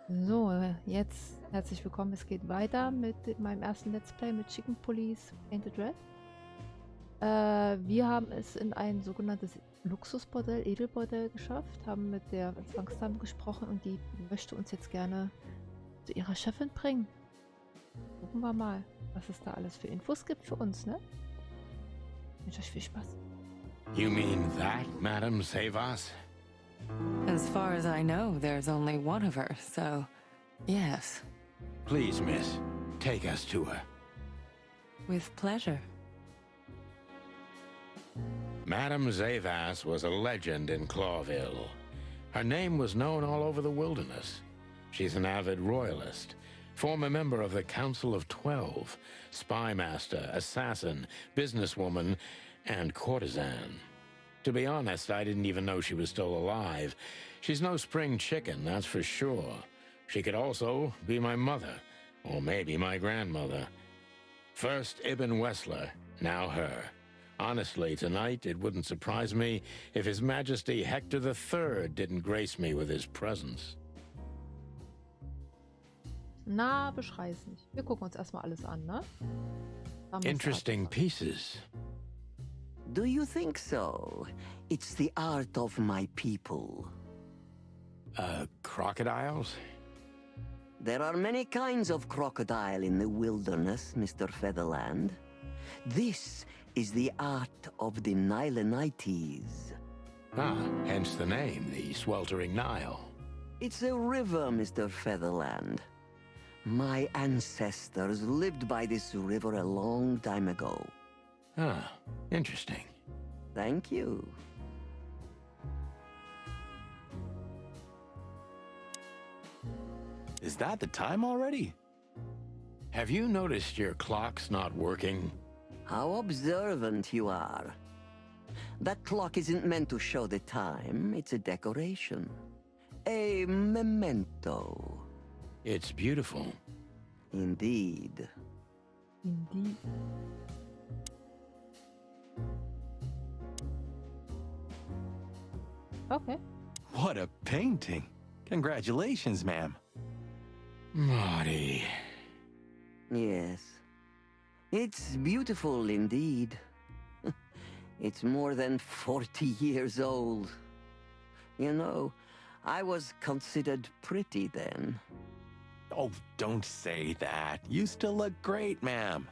So, jetzt herzlich willkommen. Es geht weiter mit meinem ersten Let's Play mit Chickenpolice Painted Red. Wir haben es in ein sogenanntes Luxusbordell, Edelbordell geschafft, haben mit der Zwangsdame gesprochen und die möchte uns jetzt gerne zu ihrer Chefin bringen. Gucken wir mal, was es da alles für Infos gibt für uns, ne? Ich wünsche euch viel Spaß. You mean that, Madam Zaiwass? As far as I know, there's only one of her, so yes. Please, miss, take us to her. With pleasure. Madam Zaiwass was a legend in Clawville. Her name was known all over the wilderness. She's an avid royalist, former member of the Council of 12, spymaster, assassin, businesswoman, and courtesan. To be honest, I didn't even know she was still alive. She's no spring chicken, that's for sure. She could also be my mother, or maybe my grandmother. First Ibn Wessler, now her. Honestly, tonight it wouldn't surprise me if His Majesty Hector III didn't grace me with his presence. Na, beschrei's nicht. Wir gucken uns erstmal alles an, ne? Interesting pieces. Do you think so? It's the art of my people. Crocodiles? There are many kinds of crocodile in the wilderness, Mr. Featherland. This is the art of the Nilenites. Ah, hence the name, the sweltering Nile. It's a river, Mr. Featherland. My ancestors lived by this river a long time ago. Ah, interesting. Thank you. Is that the time already? Have you noticed your clock's not working? How observant you are. That clock isn't meant to show the time, it's a decoration. A memento. It's beautiful. Indeed. Indeed. Okay. What a painting. Congratulations, ma'am. Marty. Yes. It's beautiful indeed. It's more than 40 years old. You know, I was considered pretty then. Oh, don't say that. You still look great, ma'am.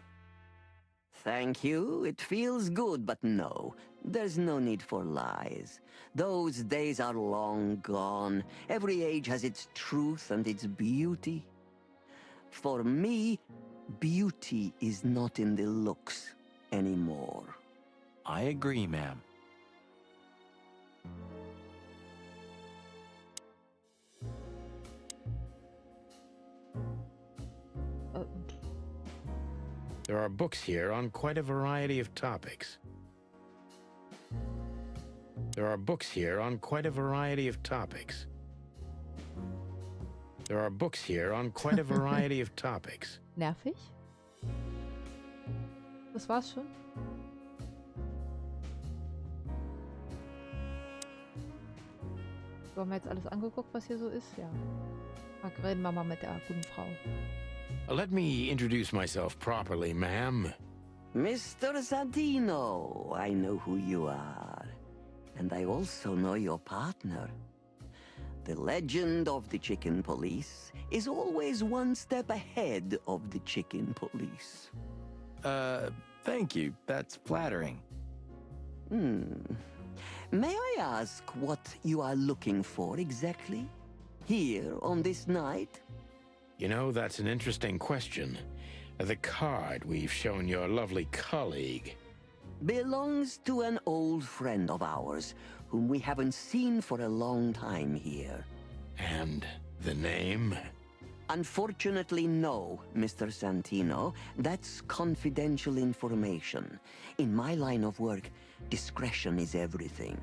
Thank you. It feels good, but no. There's no need for lies. Those days are long gone. Every age has its truth and its beauty. For me, beauty is not in the looks anymore. I agree, ma'am. There are books here on quite a variety of topics. There are books here on quite a variety of topics. There are books here on quite a variety of topics. Nervig? Das war's schon. So, haben wir jetzt alles angeguckt, was hier so ist? Ja. Reden wir mal mit der guten Frau. Let me introduce myself properly, ma'am. Mr. Santino, I know who you are. And I also know your partner. The legend of the chicken police is always one step ahead of the chicken police. Thank you. That's flattering. May I ask what you are looking for exactly? Here on this night? You know, that's an interesting question. The card we've shown your lovely colleague Belongs to an old friend of ours, whom we haven't seen for a long time here. and the name. Unfortunately, no, Mr. Santino. That's confidential information. In my line of work, discretion is everything.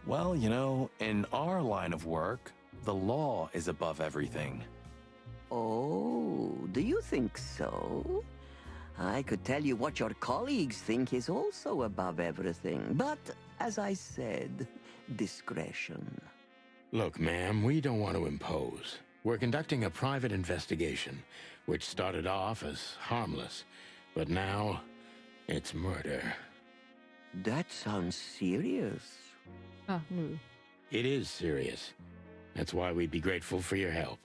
Well, you know, in our line of work, the law is above everything. Oh, do you think so? I could tell you what your colleagues think is also above everything, but, as I said, discretion. Look, ma'am, we don't want to impose. We're conducting a private investigation, which started off as harmless, but now it's murder. That sounds serious. Ah, nö. It is serious. That's why we'd be grateful for your help.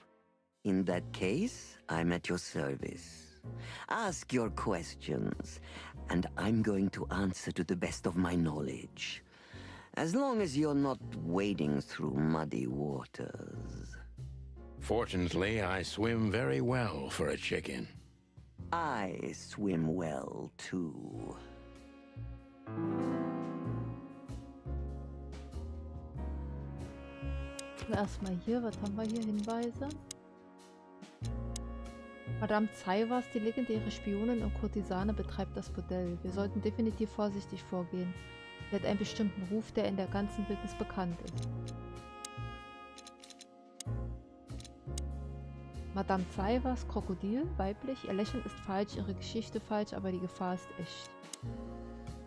In that case, I'm at your service. Ask your questions, and I'm going to answer to the best of my knowledge. As long as you're not wading through muddy waters. Fortunately, I swim very well for a chicken. I swim well, too. Erstmal hier, was haben wir hier? Hinweise. Madame Zaiwass, die legendäre Spionin und Kurtisane, betreibt das Bordell. Wir sollten definitiv vorsichtig vorgehen. Sie hat einen bestimmten Ruf, der in der ganzen Wildnis bekannt ist. Madame Zaiwass, Krokodil, weiblich. Ihr Lächeln ist falsch, ihre Geschichte falsch, aber die Gefahr ist echt.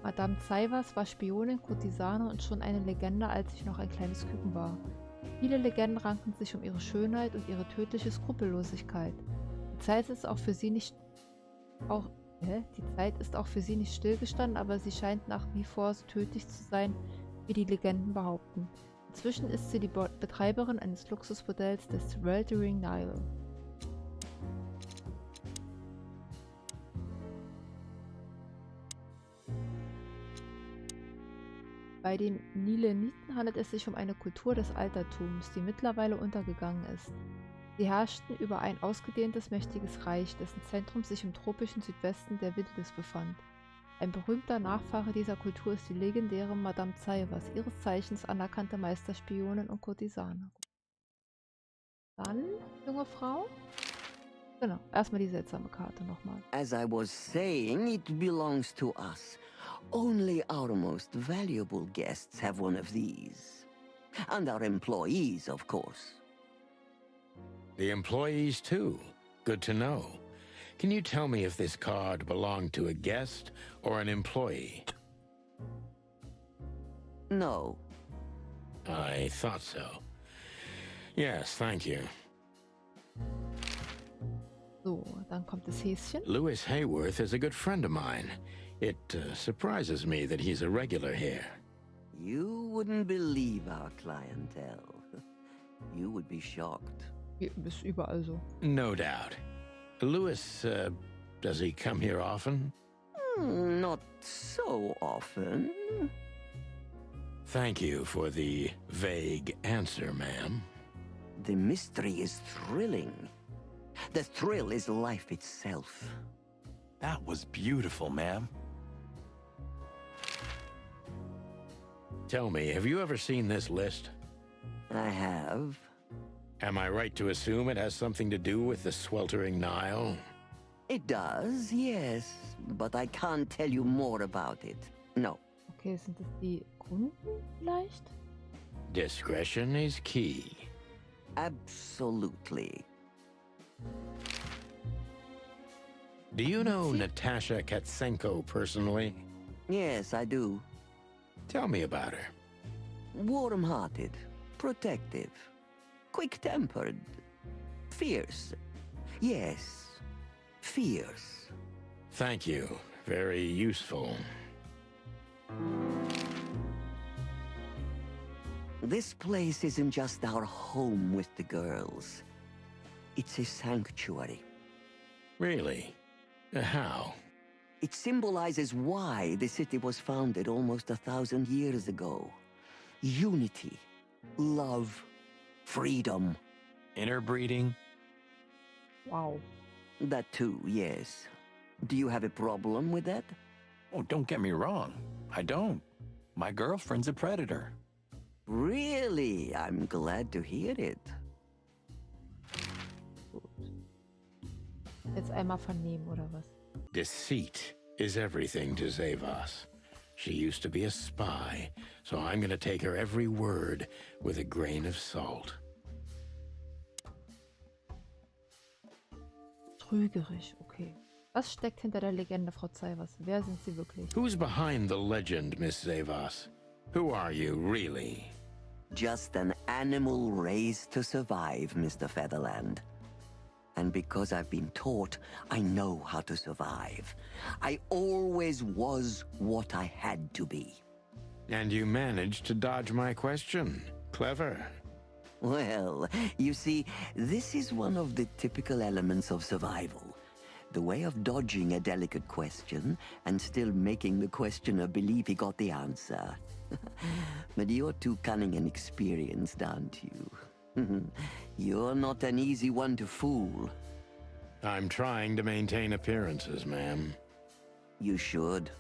Madame Zaiwass war Spionin, Kurtisane und schon eine Legende, als ich noch ein kleines Küken war. Viele Legenden ranken sich um ihre Schönheit und ihre tödliche Skrupellosigkeit. Die Zeit ist auch für sie nicht stillgestanden, aber sie scheint nach wie vor so tödlich zu sein, wie die Legenden behaupten. Inzwischen ist sie die Betreiberin eines Luxusbordells des Sweltering Nile. Bei den Nileniten handelt es sich um eine Kultur des Altertums, die mittlerweile untergegangen ist. Sie herrschten über ein ausgedehntes, mächtiges Reich, dessen Zentrum sich im tropischen Südwesten der Wildnis befand. Ein berühmter Nachfahre dieser Kultur ist die legendäre Madame Zaiwass, ihres Zeichens anerkannte Meisterspionin und Kurtisane. Dann, junge Frau? Genau, erstmal die seltsame Karte nochmal. As I was saying, it belongs to us. Only our most valuable guests have one of these. And our employees, of course. The employees, too. Good to know. Can you tell me if this card belonged to a guest or an employee? No. I thought so. Yes, thank you. So, dann kommt das Häschen. Louis Hayworth is a good friend of mine. It surprises me that he's a regular here. You wouldn't believe our clientele. You would be shocked. Ist überall so. No doubt. Louis, does he come here often? Not so often. Thank you for the vague answer, ma'am. The mystery is thrilling. The thrill is life itself. That was beautiful, ma'am. Tell me, have you ever seen this list? I have. Am I right to assume it has something to do with the sweltering Nile? It does, yes. But I can't tell you more about it. No. Okay, sind das die Kunden vielleicht? Discretion is key. Absolutely. Do you know Natasha Katsenko personally? Yes, I do. Tell me about her. Warm-hearted, protective, quick-tempered, fierce. Yes, fierce. Thank you. Very useful. This place isn't just our home with the girls. It's a sanctuary. Really? How? It symbolizes why the city was founded almost 1,000 years ago. Unity, love, freedom. Interbreeding? Wow. That too, yes. Do you have a problem with that? Oh, don't get me wrong. I don't. My girlfriend's a predator. Really? I'm glad to hear it. Jetzt einmal vernehmen, oder was? Deceit is everything to Zaiwass. She used to be a spy, so I'm gonna take her every word with a grain of salt. Trügerisch, okay. Was steckt hinter der Legende, Frau Zaiwass? Wer sind Sie wirklich? Who's behind the legend, Miss Zaiwass? Who are you, really? Just an animal raised to survive, Mr. Featherland. And because I've been taught, I know how to survive. I always was what I had to be. And you managed to dodge my question. Clever. Well, you see, this is one of the typical elements of survival. The way of dodging a delicate question and still making the questioner believe he got the answer. But you're too cunning and experienced, aren't you? You're not an easy one to fool. I'm trying to maintain appearances, ma'am. You should.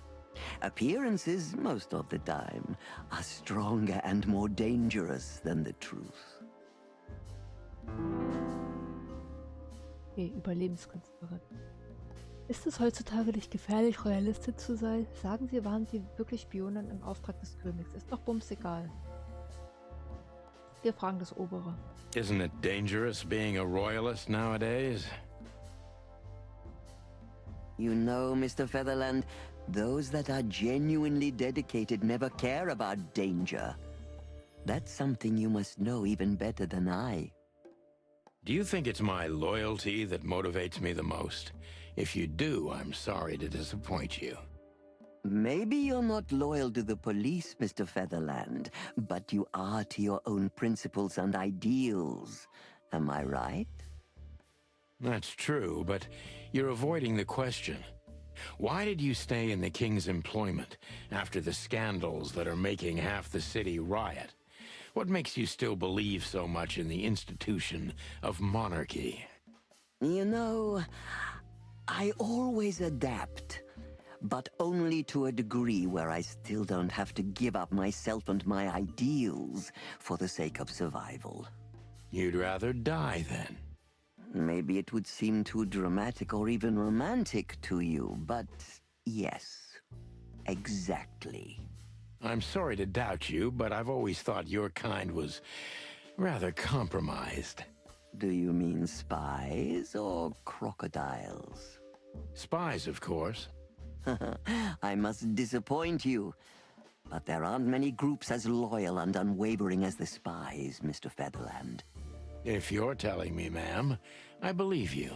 Appearances, most of the time, are stronger and more dangerous than the truth. Okay, Überlebenskünstlerin. Ist es heutzutage nicht gefährlich, Royalistin zu sein? Sagen Sie, waren Sie wirklich Spionin im Auftrag des Königs? Ist doch bumsegal. Wir fragen das Obere. Isn't it dangerous being a royalist nowadays? You know, Mr. Featherland, those that are genuinely dedicated never care about danger. That's something you must know even better than I. Do you think it's my loyalty that motivates me the most? If you do, I'm sorry to disappoint you. Maybe you're not loyal to the police, Mr. Featherland, but you are to your own principles and ideals. Am I right? That's true, but you're avoiding the question. Why did you stay in the king's employment after the scandals that are making half the city riot? What makes you still believe so much in the institution of monarchy? You know, I always adapt, but only to a degree where I still don't have to give up myself and my ideals for the sake of survival. You'd rather die then? Maybe it would seem too dramatic or even romantic to you, but yes, exactly. I'm sorry to doubt you, but I've always thought your kind was rather compromised. Do you mean spies or crocodiles? Spies, of course. I must disappoint you, but there aren't many groups as loyal and unwavering as the spies, Mr. Featherland. If you're telling me, ma'am, I believe you.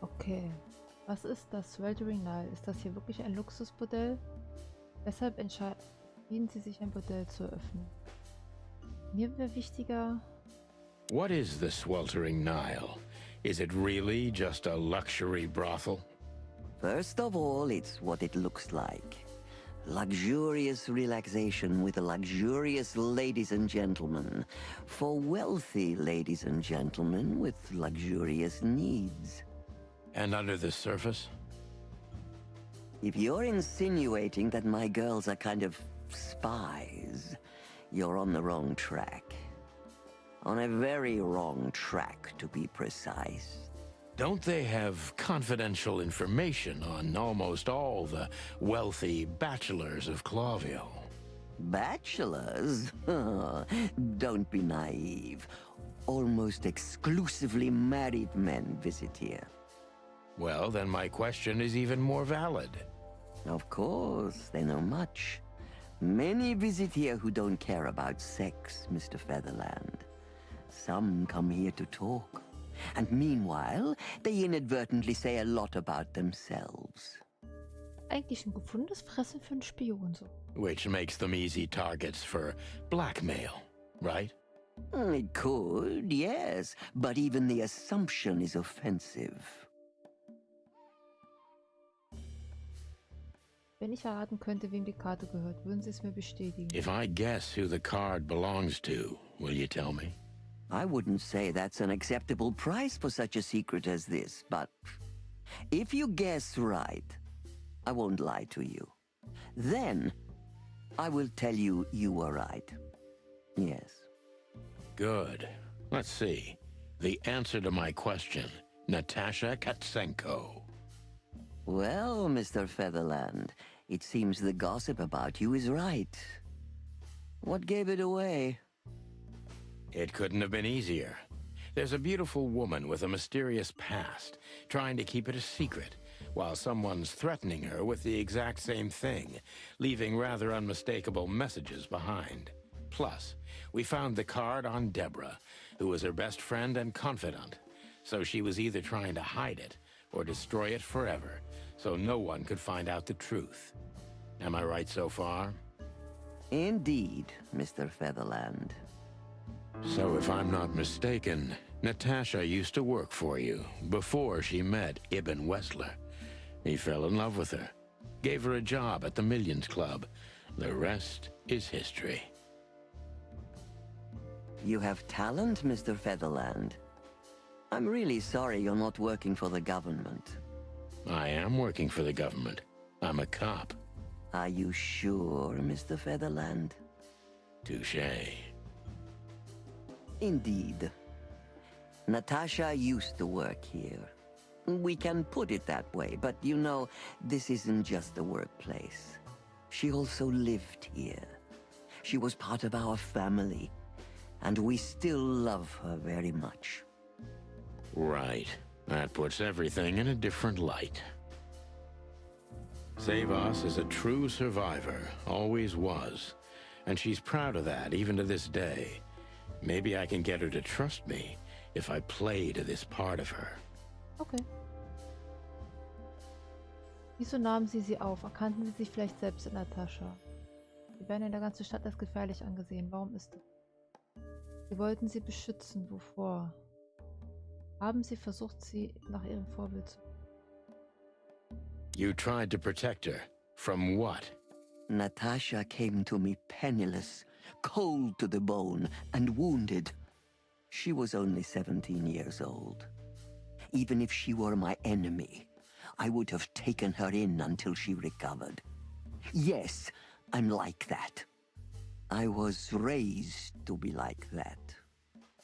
Okay. Was ist das Sweltering Nile? Ist das hier wirklich ein Luxusbordell? Weshalb entschieden Sie sich, ein Bordell zu öffnen? Mir wäre wichtiger... What is the sweltering Nile? Is it really just a luxury brothel? First of all, it's what it looks like. Luxurious relaxation with luxurious ladies and gentlemen. For wealthy ladies and gentlemen with luxurious needs. And under the surface? If you're insinuating that my girls are kind of spies, you're on the wrong track. On a very wrong track, to be precise. Don't they have confidential information on almost all the wealthy bachelors of Clawville? Bachelors? Don't be naive. Almost exclusively married men visit here. Well, then my question is even more valid. Of course, they know much. Many visit here who don't care about sex, Mr. Featherland. Some come here to talk. And meanwhile, they inadvertently say a lot about themselves. Eigentlich ein gefundenes Fressen für einen Spion, so. Which makes them easy targets for blackmail, right? It could, yes, but even the assumption is offensive. Wenn ich erraten könnte, wem die Karte gehört, würden Sie es mir bestätigen? If I guess who the card belongs to, will you tell me? I wouldn't say that's an acceptable price for such a secret as this, but if you guess right, I won't lie to you. Then, I will tell you you were right. Yes. Good. Let's see. The answer to my question, Natasha Katsenko. Well, Mr. Featherland, it seems the gossip about you is right. What gave it away? It couldn't have been easier. There's a beautiful woman with a mysterious past, trying to keep it a secret, while someone's threatening her with the exact same thing, leaving rather unmistakable messages behind. Plus, we found the card on Deborah, who was her best friend and confidant. So she was either trying to hide it or destroy it forever, so no one could find out the truth. Am I right so far? Indeed, Mr. Featherland. So if I'm not mistaken, Natasha used to work for you before she met Ibn Wessler. He fell in love with her, gave her a job at the Millions Club. The rest is history. You have talent, Mr. Featherland. I'm really sorry you're not working for the government. I am working for the government. I'm a cop. Are you sure, Mr. Featherland? Touché. Indeed. Natasha used to work here. We can put it that way, but you know, this isn't just a workplace. She also lived here. She was part of our family, and we still love her very much. Right. That puts everything in a different light. Zaiwass is a true survivor, always was. And she's proud of that, even to this day. Maybe I can get her to trust me if I play to this part of her. Okay. Wieso nahmen sie auf? Erkannten sie sich vielleicht selbst in Natascha? Sie werden in der ganzen Stadt als gefährlich angesehen. Warum ist das? Sie wollten sie beschützen. Wovor? Haben sie versucht, sie nach ihrem Vorbild zu... You tried to protect her. From what? Natasha came to me penniless, cold to the bone, and wounded. She was only 17 years old. Even if she were my enemy, I would have taken her in until she recovered. Yes, I'm like that. I was raised to be like that.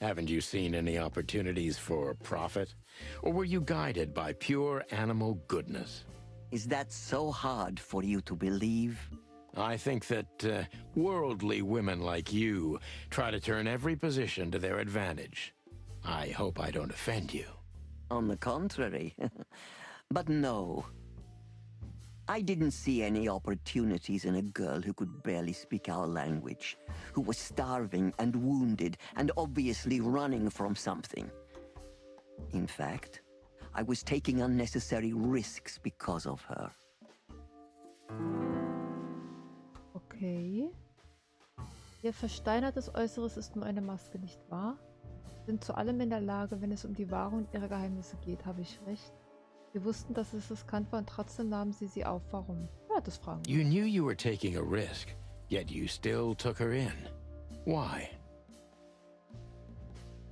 Haven't you seen any opportunities for profit? Or were you guided by pure animal goodness? Is that so hard for you to believe? I think that worldly women like you try to turn every position to their advantage. I hope I don't offend you. On the contrary. But no. I didn't see any opportunities in a girl who could barely speak our language, who was starving and wounded and obviously running from something. In fact, I was taking unnecessary risks because of her. Okay. Ihr versteinertes Äußeres ist nur eine Maske, nicht wahr? Sind zu allem in der Lage, wenn es um die Wahrung ihrer Geheimnisse geht, habe ich recht? Sie wussten, dass es riskant war und trotzdem nahmen sie auf. Warum? Ja, das fragen wir. You knew you were taking a risk, yet you still took her in. Why?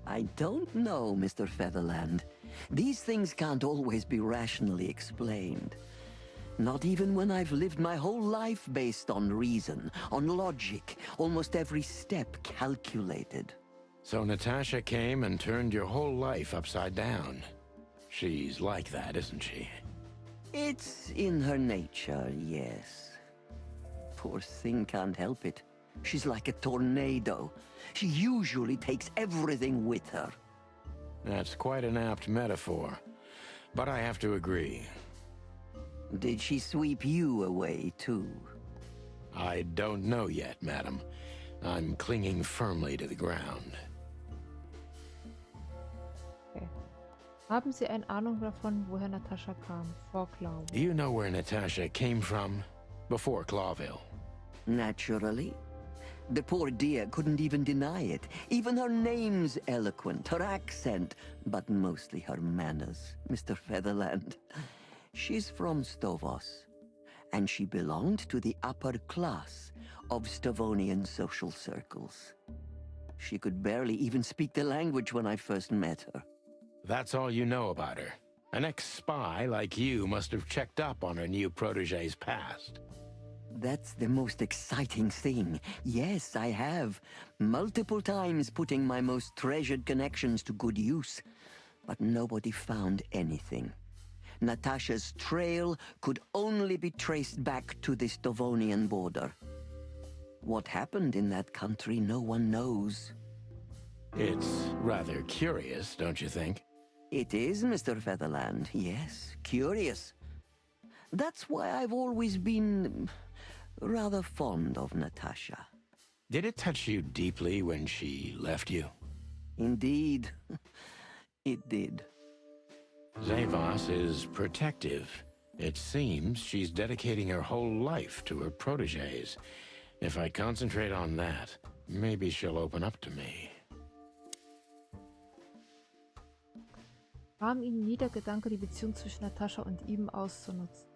I don't know, Mr. Featherland. These things can't always be rationally explained. Not even when I've lived my whole life based on reason, on logic, almost every step calculated. So Natasha came and turned your whole life upside down. She's like that, isn't she? It's in her nature, yes. Poor thing can't help it. She's like a tornado. She usually takes everything with her. That's quite an apt metaphor, but I have to agree. Did she sweep you away, too? I don't know yet, madam. I'm clinging firmly to the ground. Okay. Haben Sie eine Ahnung davon, woher Natascha kam, vor Claw? Do you know where Natasha came from before Clawville? Naturally. The poor dear couldn't even deny it. Even her name's eloquent, her accent, but mostly her manners, Mr. Featherland. She's from Zaiwass, and she belonged to the upper class of Stavonian social circles. She could barely even speak the language when I first met her. That's all you know about her. An ex-spy like you must have checked up on her new protege's past. That's the most exciting thing. Yes, I have. Multiple times putting my most treasured connections to good use. But nobody found anything. Natasha's trail could only be traced back to the Stavonian border. What happened in that country, no one knows. It's rather curious, don't you think? It is, Mr. Featherland. Yes, curious. That's why I've always been rather fond of Natasha. Did it touch you deeply when she left you? Indeed, it did. Zaiwass is protective. It seems she's dedicating her whole life to her protégés. If I concentrate on that, maybe she'll open up to me. Kam Ihnen nie der Gedanke, die Beziehung zwischen Natascha und ihm auszunutzen?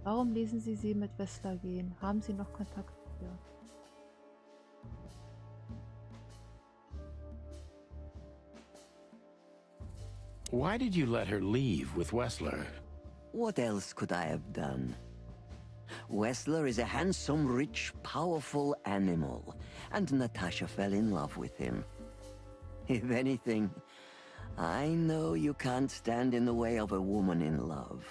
Warum ließen Sie sie mit Wessler gehen? Haben Sie noch Kontakt mit ihr? Why did you let her leave with Wessler? What else could I have done? Wessler is a handsome, rich, powerful animal, and Natasha fell in love with him. If anything, I know you can't stand in the way of a woman in love.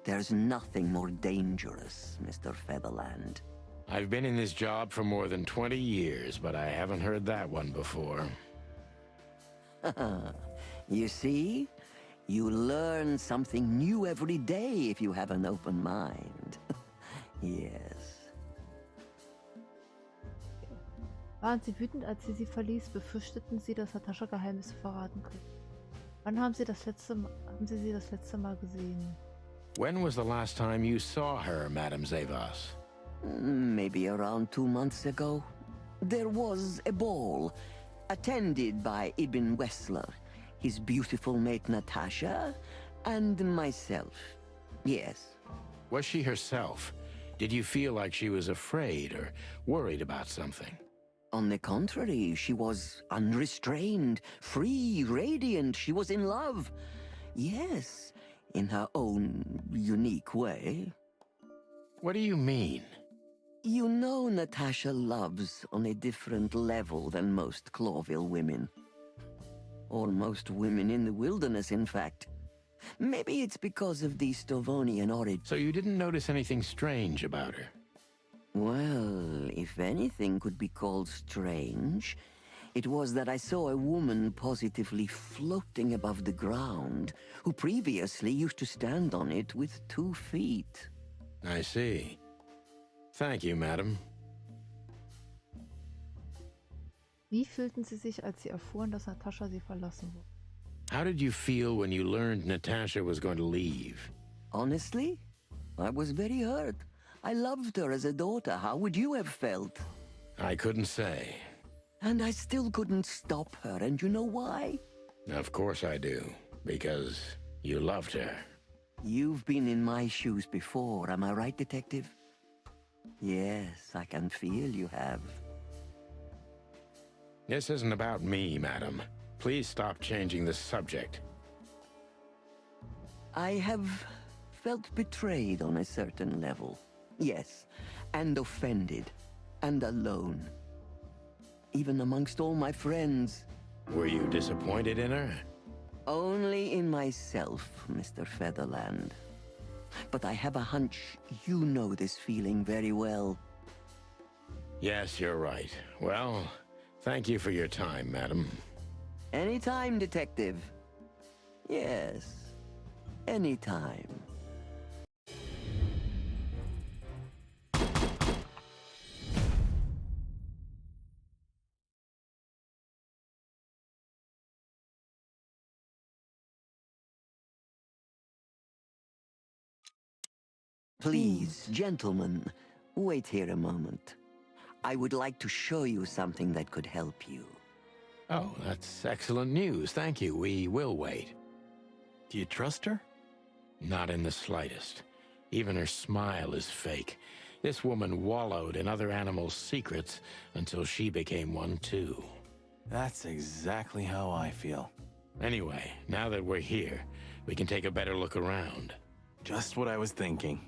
There's nothing more dangerous, Mr. Featherland. I've been in this job for more than 20 years, but I haven't heard that one before. You see? You learn something new every day if you have an open mind. Yes. Waren Sie wütend, als sie verließ? Befürchteten Sie, dass Natascha Geheimnisse verraten könnte? Wann haben Sie sie das letzte Mal gesehen? When was the last time you saw her, Madame Zaiwass? Maybe around 2 months ago. There was a ball, attended by Ibn Wessler, his beautiful mate Natasha, and myself. Yes. Was she herself? Did you feel like she was afraid or worried about something? On the contrary, she was unrestrained, free, radiant. She was in love. Yes, in her own unique way. What do you mean? You know Natasha loves on a different level than most Clawville women. Or most women in the wilderness, in fact. Maybe it's because of the Stovonian origin. So you didn't notice anything strange about her? Well, if anything could be called strange, it was that I saw a woman positively floating above the ground, who previously used to stand on it with 2 feet. I see. Thank you, madam. Wie fühlten Sie sich, als Sie erfuhren, dass Natascha Sie verlassen wurde? How did you feel when you learned Natasha was going to leave? Honestly, I was very hurt. I loved her as a daughter. How would you have felt? I couldn't say. And I still couldn't stop her, and you know why? Of course I do, because you loved her. You've been in my shoes before, am I right, Detective? Yes, I can feel you have. This isn't about me, madam. Please stop changing the subject. I have felt betrayed on a certain level. Yes, and offended, and alone. Even amongst all my friends. Were you disappointed in her? Only in myself, Mr. Featherland. But I have a hunch you know this feeling very well. Yes, you're right. Well, thank you for your time, madam. Anytime, Detective. Yes, anytime. Please, gentlemen, wait here a moment. I would like to show you something that could help you. Oh, that's excellent news. Thank you. We will wait. Do you trust her? Not in the slightest. Even her smile is fake. This woman wallowed in other animals' secrets until she became one too. That's exactly how I feel. Anyway, now that we're here, we can take a better look around. Just what I was thinking.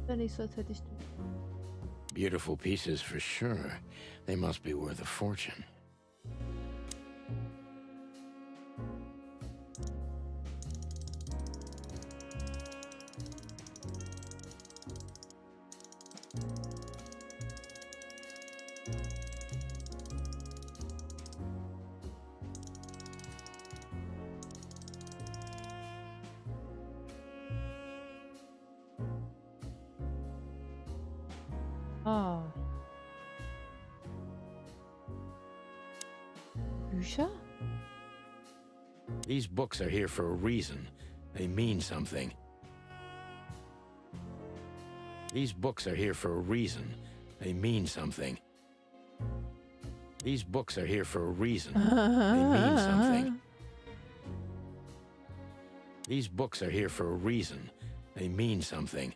Wenn nicht so, als hätte ich... Beautiful pieces for sure. They must be worth a fortune. Ah. Bücher? These books are here for a reason. They mean something. These books are here for a reason. They mean something. These books are here for a reason. They mean something. These books are here for a reason. They mean something.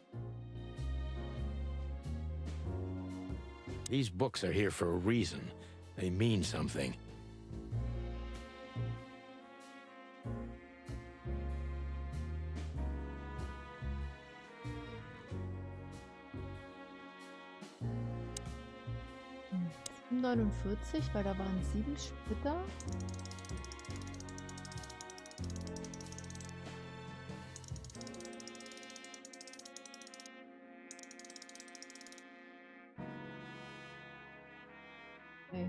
These books are here for a reason. They mean something. Hm, 49, weil da waren 7 Splitter. Okay.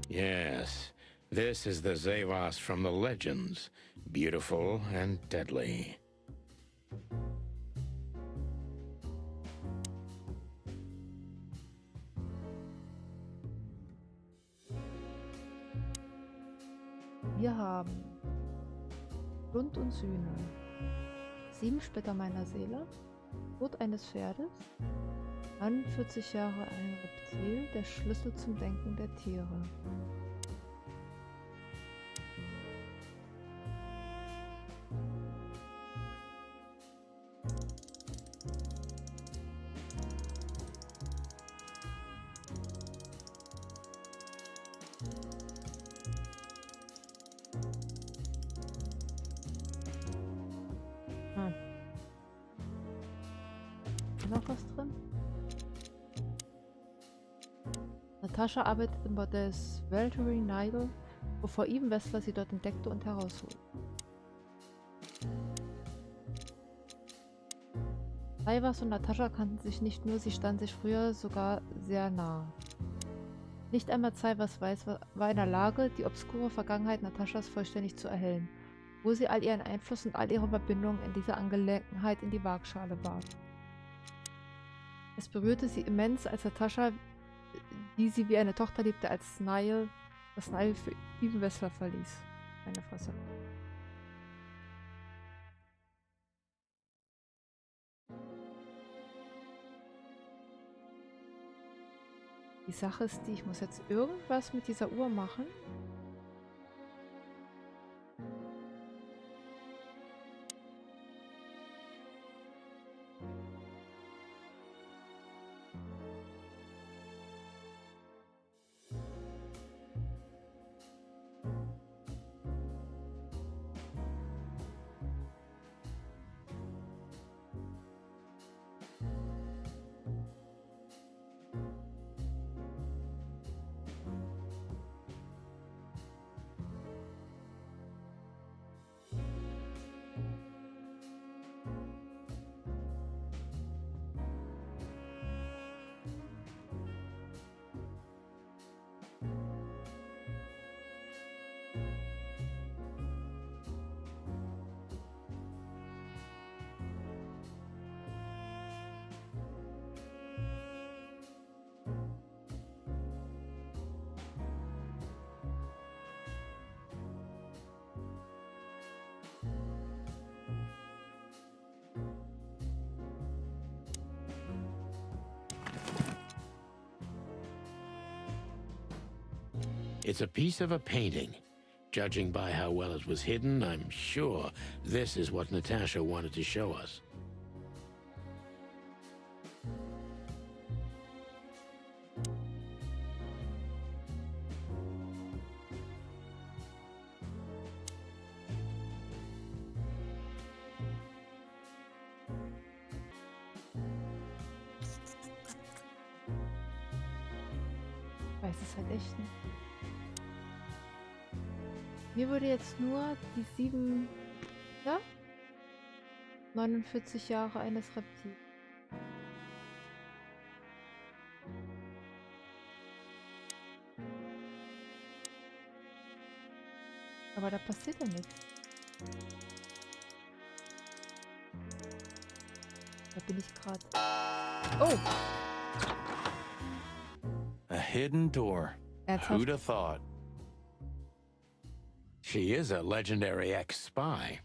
Yes, this is the Zaiwass from the legends. Beautiful and deadly. Wir haben Grund und Sühne. 7 Splitter meiner Seele. Tod eines Pferdes. 41 Jahre ein Reptil. Der Schlüssel zum Denken der Tiere. Noch was drin? Natascha arbeitet im Bordell Sweltering Nigel, bevor Even Wessler sie dort entdeckte und herausholt. Zaiwass und Natascha kannten sich nicht nur, sie standen sich früher sogar sehr nah. Nicht einmal Zaiwass war in der Lage, die obskure Vergangenheit Nataschas vollständig zu erhellen, wo sie all ihren Einfluss und all ihre Verbindungen in dieser Angelegenheit in die Waagschale warf. Es berührte sie immens, als Natascha, die sie wie eine Tochter liebte, als das Nile für Even Wessler verließ. Meine Fresse. Die Sache ist die, ich muss jetzt irgendwas mit dieser Uhr machen. It's a piece of a painting. Judging by how well it was hidden, I'm sure this is what Natasha wanted to show us. Ich weiß es halt echt nicht. Mir würde jetzt nur die 49 Jahre eines Reptils. Aber da passiert ja nichts. Da bin ich gerade. Oh! A hidden door. Ernsthaft? Who'd have thought? She is a legendary ex-spy.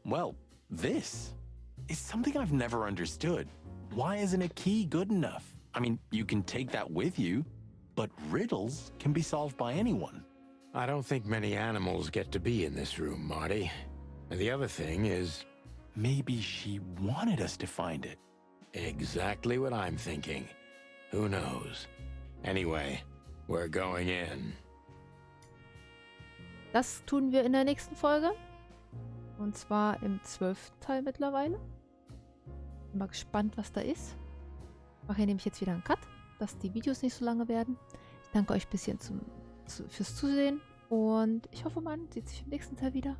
Well, this is something I've never understood. Why isn't a key good enough? I mean, you can take that with you, but riddles can be solved by anyone. I don't think many animals get to be in this room, Marty. And the other thing is Maybe she wanted us to find it. exactly what I'm thinking. Who knows? Anyway, we're going in. Das tun wir in der nächsten Folge. Und zwar im 12. Teil mittlerweile. Bin mal gespannt, was da ist. Mache hier nämlich jetzt wieder einen Cut, dass die Videos nicht so lange werden. Ich danke euch ein bisschen fürs Zusehen. Und ich hoffe, man sieht sich im nächsten Teil wieder.